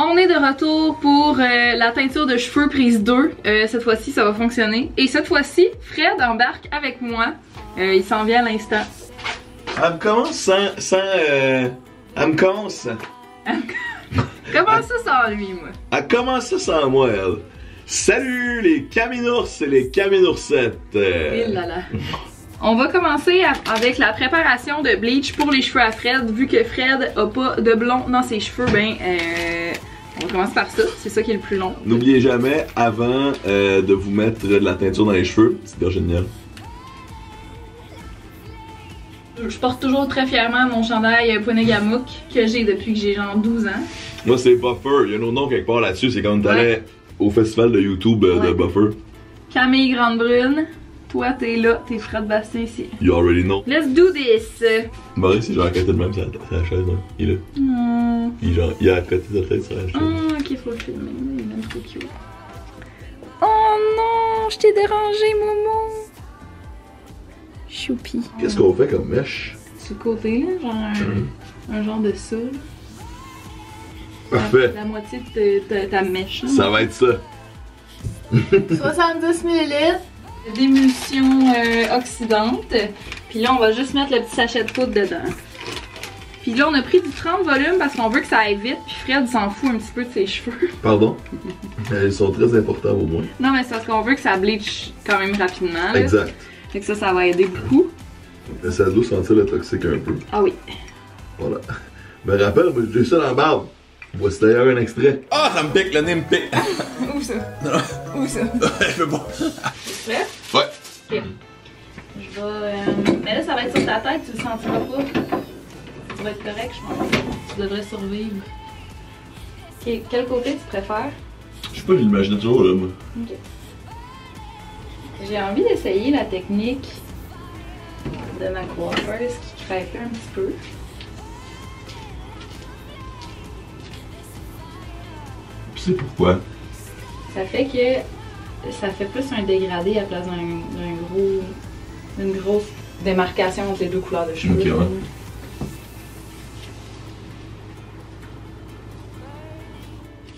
On est de retour pour la teinture de cheveux prise 2. Cette fois-ci, ça va fonctionner. Et cette fois-ci, Fred embarque avec moi. Il s'en vient à l'instant. Elle me commence elle me commence. Comment ça sans lui, moi? Elle commence ça sans moi, elle. Salut les caminours et les caminoursettes. Il là là. On va commencer avec la préparation de bleach pour les cheveux à Fred. Vu que Fred a pas de blond dans ses cheveux, ben on commence par ça. C'est ça qui est le plus long. N'oubliez jamais, avant de vous mettre de la teinture dans les cheveux, c'est génial. Je porte toujours très fièrement mon chandail Ponegamuk que j'ai depuis que j'ai genre 12 ans. Moi c'est Buffer, il y a un autre nom quelque part là-dessus, c'est quand on allait au festival de YouTube de Buffer. Camille Grande-Brune, toi t'es là, t'es Fred Bastien ici. You already know. Let's do this! Maurice, c'est genre à côté de même sur la chaise, hein. Il est là. Il est à côté de la chaise sur la chaise. Ok, faut le filmer, il est même trop cute. Oh non, je t'ai dérangé, Momo! Choupi. Qu'est-ce qu'on fait comme mèche? Sur le côté, là, genre un genre de ça. Parfait. La moitié de ta mèche. Là. Ça va être ça. 70 ml d'émulsion oxydante. Puis là, on va juste mettre le petit sachet de poudre dedans. Puis là, on a pris du 30 volumes parce qu'on veut que ça aille vite. Puis Fred s'en fout un petit peu de ses cheveux. Pardon? Ils sont très importants au moins. Non, mais c'est parce qu'on veut que ça bleach quand même rapidement. Là. Exact. Fait que ça va aider beaucoup. Mais ça doit sentir le toxique un peu. Ah oui. Voilà. Me rappelle, moi j'ai ça dans la barbe. Voici d'ailleurs un extrait. Ah, ça me pique, le nez me pique. Où ça? Non. Où ça? Je veux pas. Prêt? Ouais. Ok. Je vais. Mais là, ça va être sur ta tête, tu le sentiras pas. Ça va être correct, je pense. Tu devrais survivre. Ok, quel côté tu préfères? Je sais pas, je l'imaginais toujours là, moi. Ok. J'ai envie d'essayer la technique de ma coiffeuse qui crêpait un petit peu. Tu sais pourquoi? Ça fait que ça fait plus un dégradé à la place d'une grosse démarcation entre les deux couleurs de cheveux. Ok, ouais.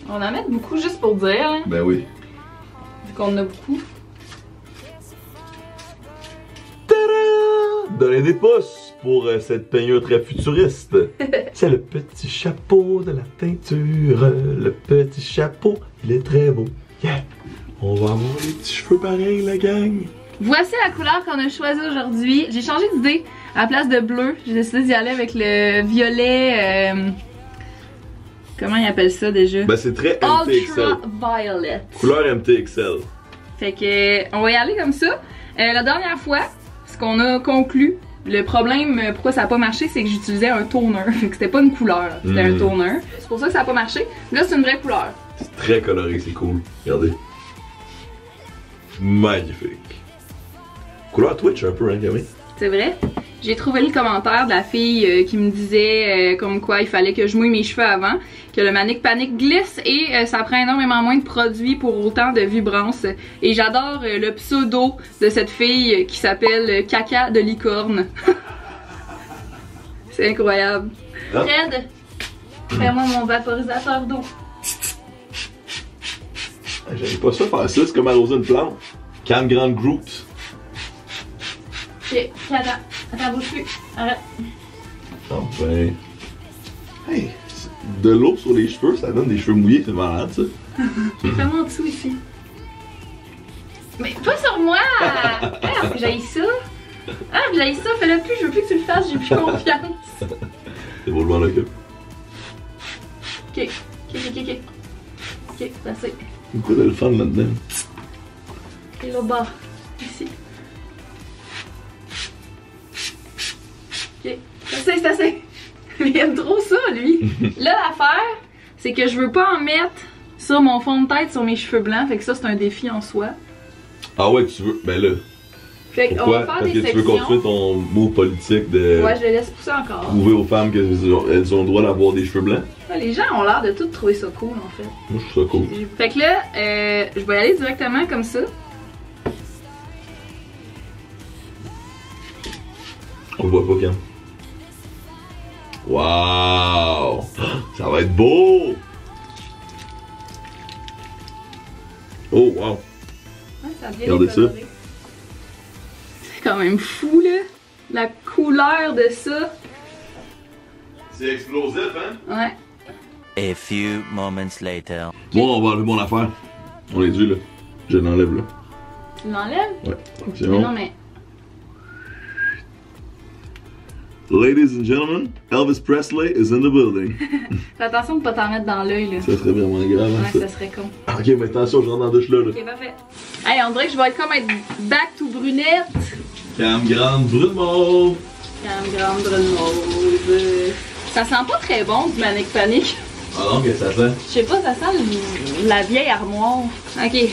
On en met beaucoup juste pour dire, hein, Ben oui. vu qu'on en a beaucoup. Donnez des pouces pour cette peignure très futuriste. C'est le petit chapeau de la teinture. Le petit chapeau, il est très beau. Yeah! On va avoir les petits cheveux pareils, la gang. Voici la couleur qu'on a choisie aujourd'hui. J'ai changé d'idée. À la place de bleu, j'ai décidé d'y aller avec le violet. Comment ils appellent ça déjà? Ben c'est très MTXL. Ultraviolet. Couleur MTXL. Fait que on va y aller comme ça. La dernière fois, ce qu'on a conclu, le problème pourquoi ça a pas marché, c'est que j'utilisais un toner. Fait que c'était pas une couleur, c'était un toner. C'est pour ça que ça a pas marché. Là, c'est une vraie couleur. C'est très coloré, c'est cool. Regardez. Magnifique. Couleur Twitch un peu, hein, Camille? C'est vrai. J'ai trouvé le commentaire de la fille qui me disait comme quoi il fallait que je mouille mes cheveux avant, que le Manic Panic glisse et ça prend énormément moins de produits pour autant de vibrance. Et j'adore le pseudo de cette fille qui s'appelle Caca de licorne. C'est incroyable. Ah. Fred, fais-moi mon vaporisateur d'eau. J'aime pas ça faire ça, c'est comme arroser une plante. Calme grande Groot. Ok, attends, bouge plus. Arrête. Enfin. Hey, de l'eau sur les cheveux, ça donne des cheveux mouillés, c'est malade ça. Fais-moi en dessous ici. Mais pas sur moi! Ah, j'haïs ça! Ah, j'haïs ça, fais-le plus, je veux plus que tu le fasses, j'ai plus confiance. C'est beau, je m'en occupe. Ok, ok, c'est assez. Pourquoi de le fun là-dedans? Et là bas, ici. Ok, c'est assez. Il aime trop ça, lui. Là, l'affaire, c'est que je veux pas en mettre sur mon fond de tête, sur mes cheveux blancs, fait que ça, c'est un défi en soi. Ah ouais, tu veux. Ben là. Fait qu'on Pourquoi? va faire Parce des que sections. tu veux continuer ton mot politique de Ouais, je le laisse pousser encore. prouver aux femmes qu'elles ont le droit d'avoir des cheveux blancs. Ouais, les gens ont l'air de tout trouver ça cool, en fait. Moi, je trouve ça cool. Fait que là, je vais y aller directement comme ça. On le voit pas, Cam. Waouh! Ça va être beau! Oh, wow. Ouais, ça a bien Regardez ça. décoloré. C'est quand même fou, là. La couleur de ça. C'est explosif, hein? Ouais. A few moments later. Bon, on va enlever mon affaire. On est dû, là. Je l'enlève, là. Tu l'enlèves? Ouais. C'est Mais bon. non, mais. Ladies and gentlemen, Elvis Presley is in the building. Fais attention de pas t'en mettre dans l'œil, là. Ça serait vraiment grave, hein, Ouais, ça. ça serait con. Ok, mais attention, je rentre dans la douche là. Ok, parfait. Hey, on dirait que je vais être comme être back to brunette. Cam grande brune mauve. Quand grande brune mauve. Ça sent pas très bon du Manic Panic. Ah non, qu'est-ce que ça sent? Je sais pas, ça sent la vieille armoire. Ok.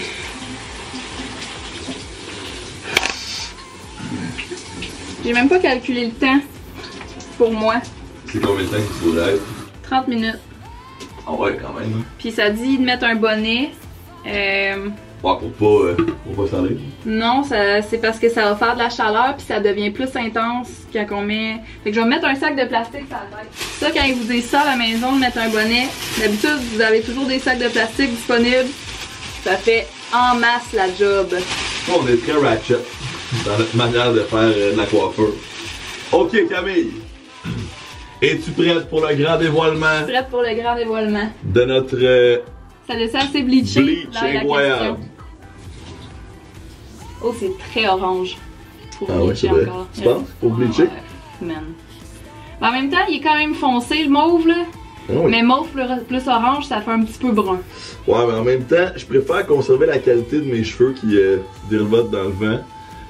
J'ai même pas calculé le temps pour moi. C'est combien de temps qu'il faudrait être? 30 minutes. Ah ouais, quand même. Hein. Puis ça dit de mettre un bonnet. Ouais, pour pas saler. Non, c'est parce que ça va faire de la chaleur puis ça devient plus intense quand on met... Fait que je vais mettre un sac de plastique sur la tête. Ça, quand ils vous disent ça à la maison, de mettre un bonnet, d'habitude, vous avez toujours des sacs de plastique disponibles. Ça fait en masse la job. On est très ratchet dans notre manière de faire de la coiffure. Ok, Camille. Es-tu prête pour le grand dévoilement Prête pour le grand dévoilement. de notre Ça laisse assez bleaché. bleach là, la incroyable? question. Oh, c'est très orange. Pour Ah ouais, bleacher c'est vrai. encore. Tu penses? Pour bleacher? Ouais, man. Mais en même temps, il est quand même foncé, le mauve, là. Ah oui. Mais mauve plus orange, ça fait un petit peu brun. Ouais, mais en même temps, je préfère conserver la qualité de mes cheveux qui virevoltent dans le vent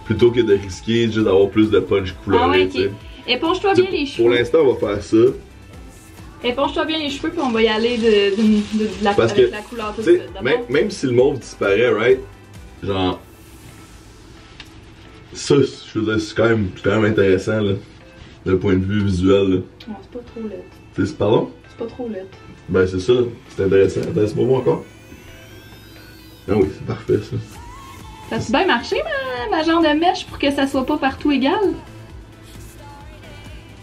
plutôt que de risquer juste d'avoir plus de punch couleur. Ah ouais, ok. Éponge-toi bien les Pour cheveux. l'instant, on va faire ça. Éponge-toi bien les cheveux, puis on va y aller de la, Parce avec que, la couleur tout Tu de sais, suite. D'abord, même si le mauve disparaît, right? Genre. Ça, je veux dire, c'est quand même intéressant, là. D'un point de vue visuel, là. non, c'est pas trop laid. Tu sais, pardon? C'est pas trop laid. Ben, c'est ça, c'est intéressant. Intéresse-moi moi encore. Ah oui, c'est parfait, ça. Ça a bien marché, ma genre de mèche, pour que ça soit pas partout égal?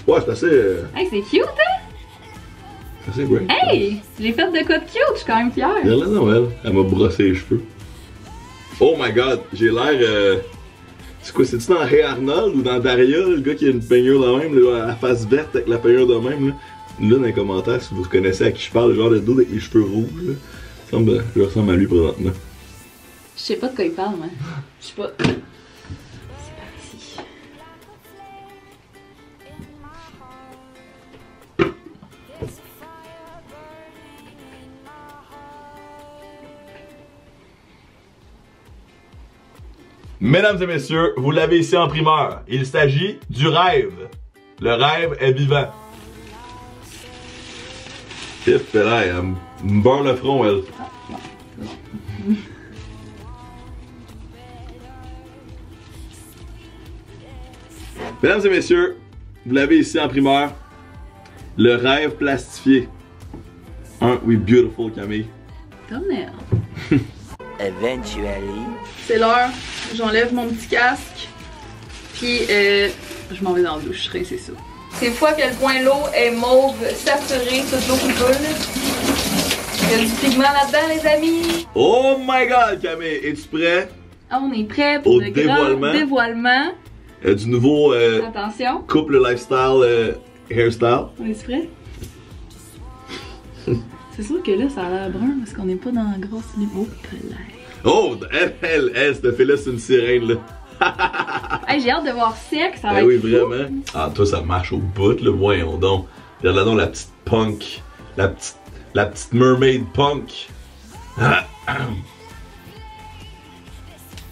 Ouais, c'est assez. Hey, c'est cute, hein? C'est assez great. Hey! J'ai fait de quoi de cute, je suis quand même fière. Regarde la Noël, elle m'a brossé les cheveux. Oh my god, j'ai l'air. C'est quoi, c'est-tu dans Hey Arnold ou dans Daria, le gars qui a une peignure de même, là, à la face verte avec la peignure de même, là? Là, dans les commentaires, si vous connaissez à qui je parle, le genre de dude avec les cheveux rouges, là. Je ressemble à lui présentement. Je sais pas de quoi il parle, moi. Je sais pas. C'est parti. Mesdames et messieurs, vous l'avez ici en primeur. Il s'agit du rêve. Le rêve est vivant. Pif, là, elle me beurre le front, elle. Mesdames et messieurs, vous l'avez ici en primeur. Le rêve plastifié. Oui, beautiful, Camille. Thumbnail. Eventually. C'est l'heure. J'enlève mon petit casque. Puis, je m'en vais dans la douche, c'est ça. C'est une fois que le point l'eau est mauve, saturé, toute l'eau qui coule. Il y a du pigment là-dedans, les amis. Oh my god, Camille, es-tu prêt? Ah, on est prêt pour Au le dévoilement. grand dévoilement. Du nouveau Attention. couple lifestyle hairstyle. On est prêt? C'est sûr que là, ça a l'air brun parce qu'on n'est pas dans la grosse niveau. Oh, elle, cette fille-là, c'est une sirène, là. Hey, j'ai hâte de voir sec, ça va Eh oui, être fou. vraiment. Ah, toi, ça marche au bout, là. Voyons donc. Regarde là donc la petite punk. La petite mermaid punk.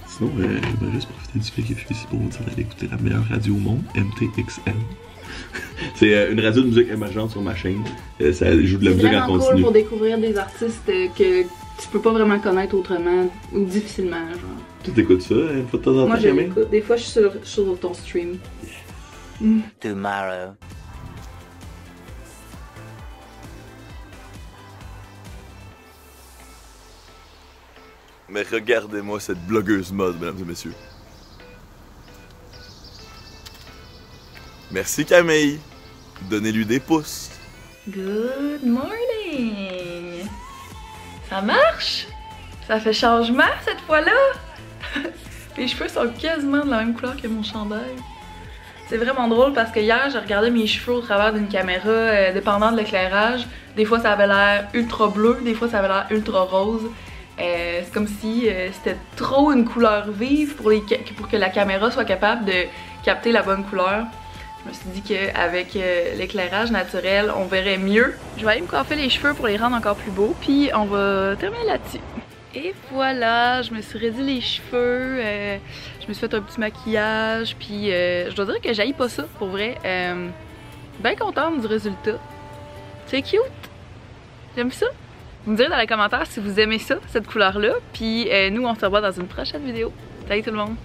Sinon, j'aimerais juste profiter du fait que je suis ici pour vous dire d'aller écouter la meilleure radio au monde, MTXL. C'est une radio de musique émergente sur ma chaîne. Ça joue de la C'est musique en vraiment cool continu. pour découvrir des artistes que tu peux pas vraiment connaître autrement ou difficilement, genre. Tu t'écoutes ça une fois de temps en temps, Moi, je Camille? l'écoute. Des fois, je suis sur ton stream. Tomorrow. Mais regardez-moi cette blogueuse mode, mesdames et messieurs. Merci Camille. Donnez-lui des pouces. Good morning! Ça marche? Ça fait changement cette fois-là! Les cheveux sont quasiment de la même couleur que mon chandail. C'est vraiment drôle parce que hier, j'ai regardé mes cheveux au travers d'une caméra, dépendant de l'éclairage. Des fois, ça avait l'air ultra bleu, des fois, ça avait l'air ultra rose. C'est comme si c'était trop une couleur vive pour que la caméra soit capable de capter la bonne couleur. Je me suis dit qu'avec l'éclairage naturel, on verrait mieux. Je vais aller me coiffer les cheveux pour les rendre encore plus beaux, puis on va terminer là-dessus. Et voilà, je me suis réduit les cheveux, je me suis fait un petit maquillage, puis je dois dire que j'haïs pas ça, pour vrai. Bien contente du résultat. C'est cute! J'aime ça! Vous me direz dans les commentaires si vous aimez ça, cette couleur-là, puis nous on se revoit dans une prochaine vidéo. Salut tout le monde!